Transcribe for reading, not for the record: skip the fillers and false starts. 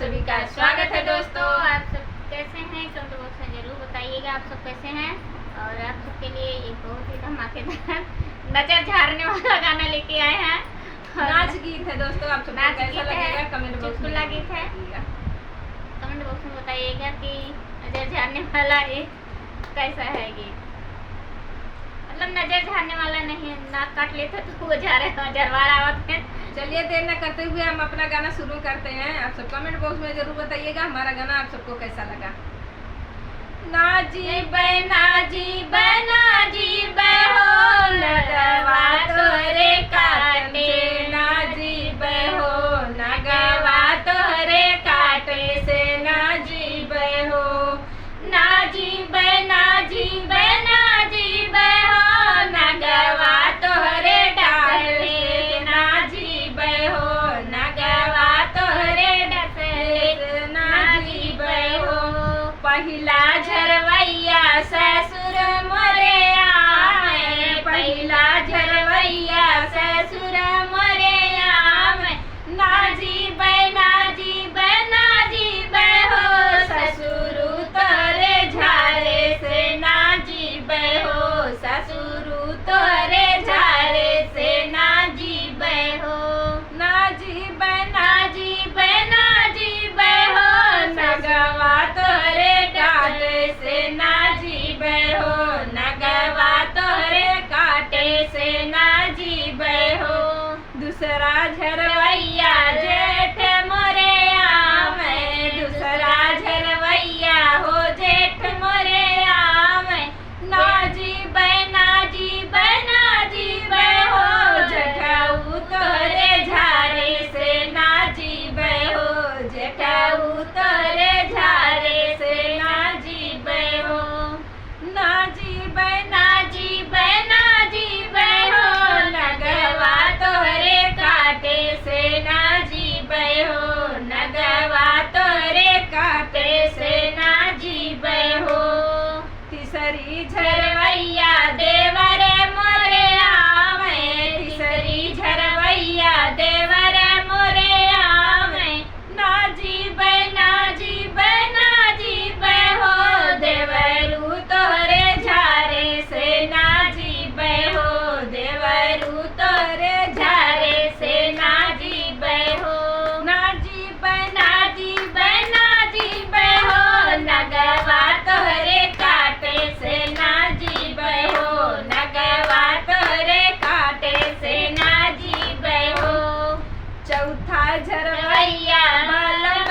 सभी का स्वागत है दोस्तों। आप सब कैसे हैं? कमेंट बॉक्स में जरूर बताइएगा आप सब कैसे हैं। और आप सबके लिए एक बहुत ही धमाकेदार नजर झाड़ने वाला गाना लेके आए हैं। नाच गीत है दोस्तों, आप सबको कैसा लगेगा कमेंट बॉक्स में गीत है। कमेंट बॉक्स में बताइएगा कि नजर झाड़ने वाला एक कैसा है गीत। मतलब नजर झाड़ने वाला नहीं, नाक काट लेते तो वो झरवा आवत है। चलिए देर न करते हुए हम अपना गाना शुरू करते हैं। आप सब कमेंट बॉक्स में जरूर बताइएगा हमारा गाना आप सबको कैसा लगा। नाजी बना जी बना जी बहो लगवा तोरे काटे, नाजी बहो लगवा तोरे काटे से नाजी बहो, नाजी बना जी बना जी बहो नगवा तोहरे डाले, नाजी बहो नगवा तोहरे डाले, नाजी बहो पहिला झरवैया ससुर मोरे आए, पहिला झरवैया ससुर मोरे आए, नाजी बना जी बना जी बहो ससुर तोरे झारे से, नाजी बहो ससुर तोरे झारे से, नाजी बहो, नाजी बना जी बना जी बहो नगवा तोरे काटे से, नाजी बहो नगवा तोरे काटे से, नाजी बहो दूसरा झरवैया जेठ मोरे आवे, दूसरा झरवैया हो जेठ मोरे आवे, नाजी बना जी बना जी बहो जेठाऊ तोरे झारे से, नाजी बहो जेठाऊ तोरे झारे से, नाजी बहो, नाजी बना जी बना जी बहो नगवा तोरे काटे से, नाजी बहो नगवा तोरे काटे से, नाजी बहो तीसरी झरवैया देवर मोरे आवे, तीसरी झरवैया देवर मोरे आवे, नाजी बना जी बहो देवरू तोरे झारे से, नाजी बहो देवरू तोरे झारे से, नाजी बहो, नाजी बना जी बहो नगवा तोरे काटे से, नाजी बहो नगवा तोरे काटे से, नाजी बहो चौथा झरवैया मलम